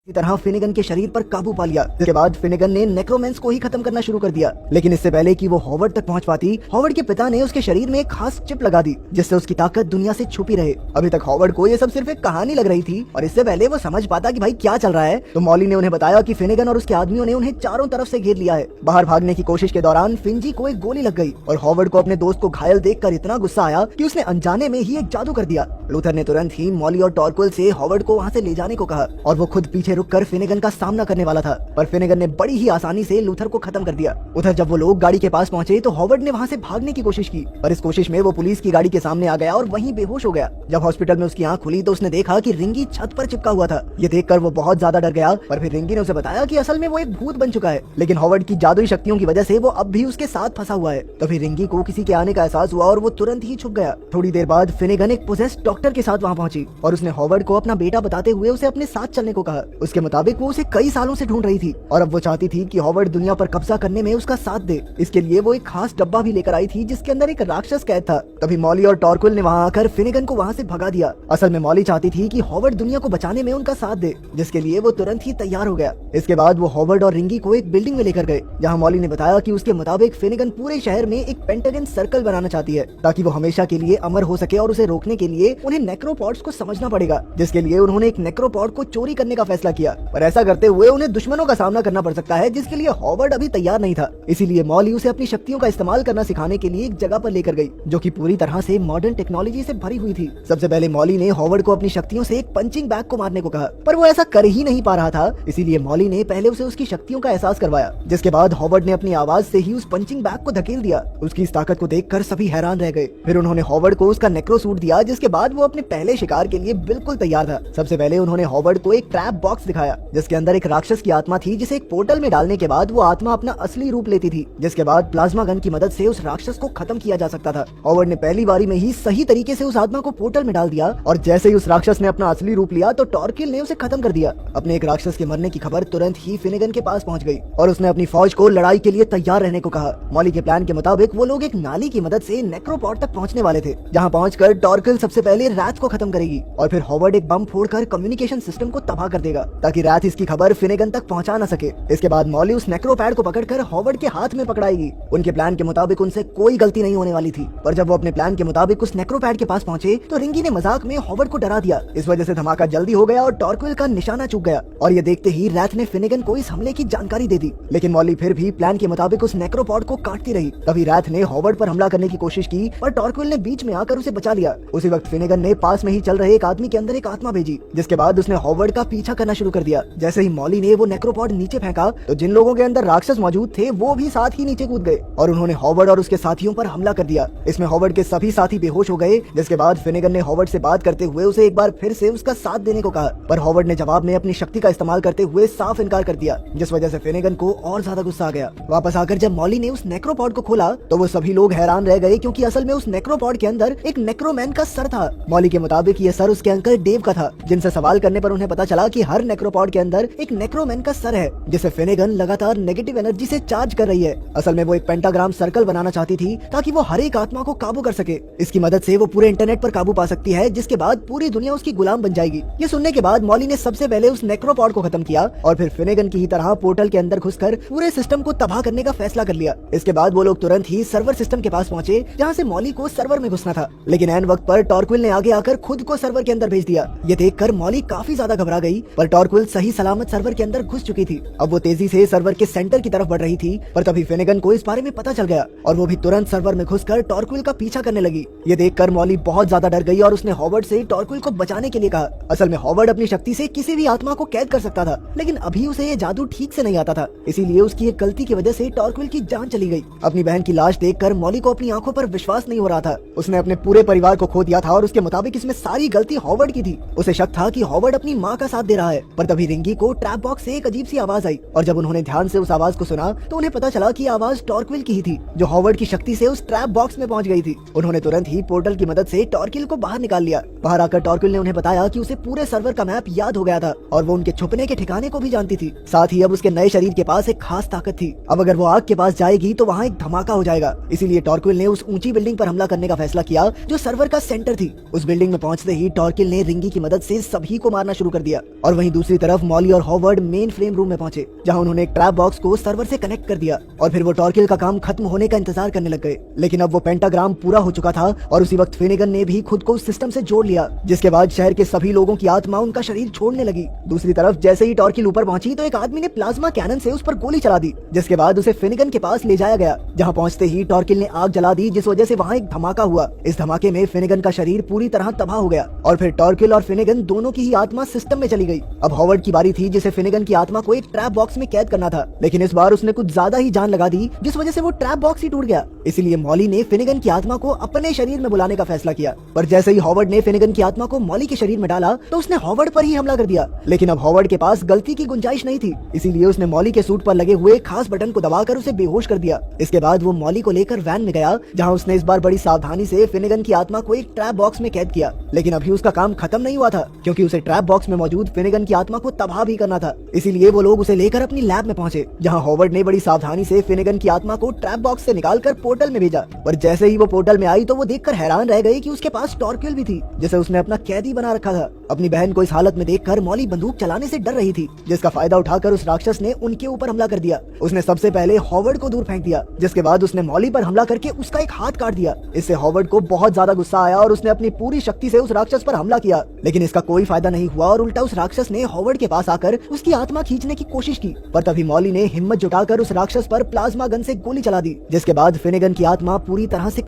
इसी तरह फिनिगन के शरीर पर काबू पा लिया। इसके बाद फिनिगन ने नेक्रोमेंस को ही खत्म करना शुरू कर दिया। लेकिन इससे पहले कि वो हॉवर्ड तक पहुंच पाती, हॉवर्ड के पिता ने उसके शरीर में एक खास चिप लगा दी जिससे उसकी ताकत दुनिया से छुपी रहे। अभी तक हॉवर्ड को ये सब सिर्फ एक कहानी लग रही थी और इससे पहले वो समझ पाता कि भाई क्या चल रहा है, तो मॉली ने उन्हें बताया कि फिनिगन और उसके आदमियों ने उन्हें चारों तरफ से घेर लिया है। बाहर भागने की कोशिश के दौरान फिंजी को एक गोली लग गई और हॉवर्ड को अपने दोस्त को घायल देखकर इतना गुस्सा आया कि उसने अनजाने में ही एक जादू कर दिया। लूथर ने तुरंत ही मॉली और टॉरकुल से हॉवर्ड को वहाँ से ले जाने को कहा और वो खुद पीछे रुककर फिनिगन का सामना करने वाला था, पर फिनिगन ने बड़ी ही आसानी से लूथर को खत्म कर दिया। उधर जब वो लोग गाड़ी के पास पहुंचे तो हॉवर्ड ने वहां से भागने की कोशिश की, पर इस कोशिश में वो पुलिस की गाड़ी के सामने आ गया और वहीं बेहोश हो गया। जब हॉस्पिटल में उसकी आंख खुली तो उसने देखा कि रिंगी छत पर चिपका हुआ था। ये देखकर वो बहुत ज्यादा डर गया, पर फिर रिंगी ने उसे बताया कि असल में वो एक भूत बन चुका है, लेकिन हॉवर्ड की जादुई शक्तियों की वजह से वो अब भी उसके साथ फंसा हुआ है। तभी रिंगी को किसी के आने का एहसास हुआ और वो तुरंत ही छुप गया। थोड़ी देर बाद फिनिगन एक पोजेस्ड डॉक्टर के साथ वहाँ पहुंची और उसने हॉवर्ड को अपना बेटा बताते हुए उसे अपने साथ चलने को कहा। उसके मुताबिक वो उसे कई सालों से ढूंढ रही थी और अब वो चाहती थी कि हॉवर्ड दुनिया पर कब्जा करने में उसका साथ दे। इसके लिए वो एक खास डब्बा भी लेकर आई थी जिसके अंदर एक राक्षस कैद था। तभी मॉली और टॉरकुल ने वहाँ आकर फिनिगन को वहाँ से भगा दिया। असल में मॉली चाहती थी कि हॉवर्ड दुनिया को बचाने में उनका साथ दे, जिसके लिए वो तुरंत ही तैयार हो गया। इसके बाद वो हॉवर्ड और रिंगी को एक बिल्डिंग में लेकर गए जहाँ मॉली ने बताया कि उसके मुताबिक फिनिगन पूरे शहर में एक पेंटागन सर्कल बनाना चाहती है ताकि वो हमेशा के लिए अमर हो सके और उसे रोकने के लिए उन्हें नेक्रोपॉड्स को समझना पड़ेगा, जिसके लिए उन्होंने एक नेक्रोपॉड को चोरी करने का फैसला किया। पर ऐसा करते हुए उन्हें दुश्मनों का सामना करना पड़ सकता है, जिसके लिए हॉवर्ड अभी तैयार नहीं था। इसीलिए मॉली उसे अपनी शक्तियों का इस्तेमाल करना सिखाने के लिए एक जगह पर लेकर गई जो कि पूरी तरह से मॉडर्न टेक्नोलॉजी से भरी हुई थी। सबसे पहले मॉली ने हॉवर्ड को अपनी शक्तियों से एक पंचिंग बैग को मारने को कहा, पर वो ऐसा कर ही नहीं पा रहा था। इसीलिए मॉली ने पहले उसे उसकी शक्तियों का एहसास करवाया, जिसके बाद हॉवर्ड ने अपनी आवाज से ही उस पंचिंग बैग को धकेल दिया। उसकी इस ताकत को देखकर सभी हैरान रह गए। फिर उन्होंने हॉवर्ड को उसका नेक्रो सूट दिया, जिसके बाद वो अपने पहले शिकार के लिए बिल्कुल तैयार था। सबसे पहले उन्होंने हॉवर्ड को एक ट्रैप बॉक्स दिखाया जिसके अंदर एक राक्षस की आत्मा थी, जिसे एक पोर्टल में डालने के बाद वो आत्मा अपना असली रूप लेती थी, जिसके बाद प्लाज्मा गन की मदद से उस राक्षस को खत्म किया जा सकता था। हॉवर्ड ने पहली बारी में ही सही तरीके से उस आत्मा को पोर्टल में डाल दिया और जैसे ही उस राक्षस ने अपना असली रूप लिया तो टॉरकिल ने उसे खत्म कर दिया। अपने एक राक्षस के मरने की खबर तुरंत ही फिनिगन के पास पहुंच गई और उसने अपनी फौज को लड़ाई के लिए तैयार रहने को कहा। मॉली के प्लान के मुताबिक वो लोग एक नाली की मदद से नेक्रोपॉड तक पहुंचने वाले थे, जहां पहुंचकर टॉरकिल सबसे पहले रैथ को खत्म करेगी और फिर हॉवर्ड एक बम फोड़कर कम्युनिकेशन सिस्टम को तबाह कर देगा ताकि रैथ इसकी खबर फिनिगन तक पहुंचा न सके। इसके बाद मॉली उस नेक्रोपैड को पकड़कर हॉवर्ड के हाथ में पकड़ाएगी। उनके प्लान के मुताबिक उनसे कोई गलती नहीं होने वाली थी, पर जब वो अपने प्लान के मुताबिक उस नेक्रोपैड के पास पहुंचे तो रिंगी ने मजाक में हॉवर्ड को डरा दिया। इस वजह से धमाका जल्दी हो गया और टॉरक्विल का निशाना चूक गया और ये देखते ही रैथ ने फिनिगन को इस हमले की जानकारी दे दी। लेकिन मॉली फिर भी प्लान के मुताबिक उस नेक्रोपॉड को काटती रही। तभी रैथ ने हॉवर्ड पर हमला करने की कोशिश की, पर टॉरक्विल ने बीच में आकर उसे बचा लिया। उसी वक्त फिनिगन ने पास में ही चल रहे एक आदमी के अंदर एक आत्मा भेजी, जिसके बाद उसने हॉवर्ड का पीछा करना शुरू कर दिया। जैसे ही मॉली ने वो नेक्रोपॉड नीचे फेंका तो जिन लोगों के अंदर राक्षस मौजूद थे वो भी साथ ही नीचे कूद गए और उन्होंने हॉवर्ड और उसके साथियों पर हमला कर दिया। इसमें हॉवर्ड के सभी साथी बेहोश हो गए, जिसके बाद फिनिगन ने हॉवर्ड से बात करते हुए उसे एक बार फिर से उसका साथ देने को कहा, पर हॉवर्ड ने जवाब में अपनी शक्ति का इस्तेमाल करते हुए साफ इनकार कर दिया, जिस वजह से फिनिगन को और ज्यादा गुस्सा आ गया। वापस आकर जब मॉली ने उस नेक्रोपॉड को खोला तो वो सभी लोग हैरान रह गए, क्योंकि असल में उस नेक्रोपॉड के अंदर एक नेक्रोमैन का सर था। मॉली के मुताबिक ये सर उसके अंकल डेव का था, जिनसे सवाल करने पर उन्हें पता चला कि हर नेक्रोपॉड के अंदर एक नेक्रोमैन का सर है, जिसे फिनिगन लगातार नेगेटिव एनर्जी से चार्ज कर रही है। असल में वो एक पेंटाग्राम सर्कल बनाना चाहती थी ताकि वो हर एक आत्मा को काबू कर सके। इसकी मदद से वो पूरे इंटरनेट पर काबू पा सकती है, जिसके बाद पूरी दुनिया उसकी गुलाम बन जाएगी। ये सुनने के बाद मॉली ने सबसे पहले उस नेक्रोपॉड को खत्म किया और फिर फिनिगन की ही तरह पोर्टल के अंदर घुसकर पूरे सिस्टम को तबाह करने का फैसला कर लिया। इसके बाद वो लोग तुरंत ही सर्वर सिस्टम के पास पहुंचे, जहां से मॉली को सर्वर में घुसना था, लेकिन ऐन वक्त पर टॉरक्विल ने आगे आकर खुद को सर्वर के अंदर भेज दिया। ये देखकर मॉली काफी ज्यादा घबरा गई, पर टॉरक्विल सही सलामत सर्वर के अंदर घुस चुकी थी। अब वो तेजी से सर्वर के सेंटर की तरफ बढ़ रही थी, पर तभी फिनिगन को इस बारे में पता चल गया और वो भी तुरंत सर्वर में घुसकर टॉरक्विल का पीछा करने लगी। ये देखकर मॉली बहुत ज्यादा डर गई और उसने हॉवर्ड से टॉरक्विल को बचाने के लिए कहा। असल में हॉवर्ड अपनी शक्ति से किसी भी आत्मा को कैद कर सकता था, लेकिन अभी उसे ये जादू ठीक से नहीं आता था, इसीलिए उसकी एक गलती की वजह से टॉरक्विल की जान चली गई। अपनी बहन की लाश देखकर मॉली को अपनी आंखों पर विश्वास नहीं हो रहा था। उसने अपने पूरे परिवार को खो दिया था और उसके मुताबिक इसमें सारी गलती हॉवर्ड की थी। उसे शक था कि हॉवर्ड अपनी माँ का साथ दे रहा है, पर तभी रिंगी को ट्रैप बॉक्स से एक अजीब सी आवाज आई और जब उन्होंने ध्यान से उस आवाज को सुना तो उन्हें पता चला कि आवाज टॉरक्विल की ही थी, जो हॉवर्ड की शक्ति से उस ट्रैप बॉक्स में पहुंच गई थी। उन्होंने तुरंत ही पोर्टल की मदद से टॉरक्विल को बाहर निकाल लिया। बाहर आकर टॉरक्विल ने उन्हें बताया कि उसे पूरे सर्वर का मैप याद हो गया था और वो उनके छुपने के ठिकाने को भी जानती थी। साथ ही अब उसके नए शरीर के पास एक खास ताकत थी। अब अगर वो आग के पास जाएगी तो वहाँ एक धमाका हो जाएगा। इसीलिए टॉरक्विल ने उस ऊंची बिल्डिंग पर हमला करने का फैसला किया जो सर्वर का सेंटर थी। उस बिल्डिंग में पहुंचते ही टॉरक्विल ने रिंगी की मदद से सभी को मारना शुरू कर दिया और वहीं दूसरी तरफ मॉली और हॉवर्ड मेन फ्रेम रूम में पहुंचे, जहां उन्होंने एक ट्रैप बॉक्स को सर्वर से कनेक्ट कर दिया और फिर वो टॉर्किल का काम खत्म होने का इंतजार करने लग गए। लेकिन अब वो पेंटाग्राम पूरा हो चुका था और उसी वक्त फिनिगन ने भी खुद को उस सिस्टम से जोड़ लिया, जिसके बाद शहर के सभी लोगों की आत्मा उनका शरीर छोड़ने लगी। दूसरी तरफ जैसे ही टॉर्किल ऊपर पहुंची तो एक आदमी ने प्लाज्मा कैनन से उस पर गोली चला दी, जिसके बाद उसे फिनिगन के पास ले जाया गया, जहां पहुंचते ही टॉर्किल ने आग जला दी, जिस वजह से वहां एक धमाका हुआ। इस धमाके में फिनिगन का शरीर पूरी तरह तबाह हो गया और फिर टॉर्किल और फिनिगन दोनों की ही आत्मा सिस्टम में चली गई। अब हॉवर्ड की बारी थी, जिसे फिनिगन की आत्मा को एक ट्रैप बॉक्स में कैद करना था, लेकिन इस बार उसने कुछ ज्यादा ही जान लगा दी, जिस वजह से वो ट्रैप बॉक्स ही टूट गया। इसीलिए मॉली ने फिनिगन की आत्मा को अपने शरीर में बुलाने का फैसला किया, पर जैसे ही हॉवर्ड ने फिनिगन की आत्मा को मॉली के शरीर में डाला तो उसने हॉवर्ड पर ही हमला कर दिया। लेकिन अब हॉवर्ड के पास गलती की गुंजाइश नहीं थी, इसीलिए उसने मॉली के सूट पर लगे हुए खास बटन को दबाकर उसे बेहोश कर दिया। इसके बाद वो मॉली को लेकर वैन में गया, जहां उसने इस बार बड़ी सावधानी से फिनिगन की आत्मा को एक ट्रैप बॉक्स में कैद किया। लेकिन अभी उसका काम खत्म नहीं हुआ था, क्योंकि उसे ट्रैप बॉक्स में मौजूद फिनिगन की आत्मा को तबाह भी करना था। इसीलिए वो लोग उसे लेकर अपनी लैब में पहुंचे, जहां हॉवर्ड ने बड़ी सावधानी से फिनिगन की आत्मा को ट्रैप बॉक्स से निकालकर पोर्टल में भेजा। पर जैसे ही वो पोर्टल में आई तो वो देखकर हैरान रह गई कि उसके पास टॉर्किल भी थी, जिसे उसने अपना कैदी बना रखा था। अपनी बहन को इस हालत में देखकर मॉली बंदूक चलाने से डर रही थी, जिसका फायदा उठाकर उस राक्षस ने उनके ऊपर हमला कर दिया। उसने सबसे पहले हॉवर्ड को दूर फेंक दिया, जिसके बाद उसने मॉली पर हमला करके उसका एक हाथ काट दिया। इससे हॉवर्ड को बहुत ज्यादा गुस्सा आया और उसने अपनी पूरी शक्ति से उस राक्षस पर हमला किया, लेकिन इसका कोई फायदा नहीं हुआ और उल्टा उस राक्षस ने हॉवर्ड के पास आकर उसकी आत्मा खींचने की कोशिश की। पर तभी मॉली ने हिम्मत जुटाकर उस राक्षस पर प्लाज्मा गन से गोली चला दी, जिसके बाद फिनिगन की आत्मा पूरी तरह से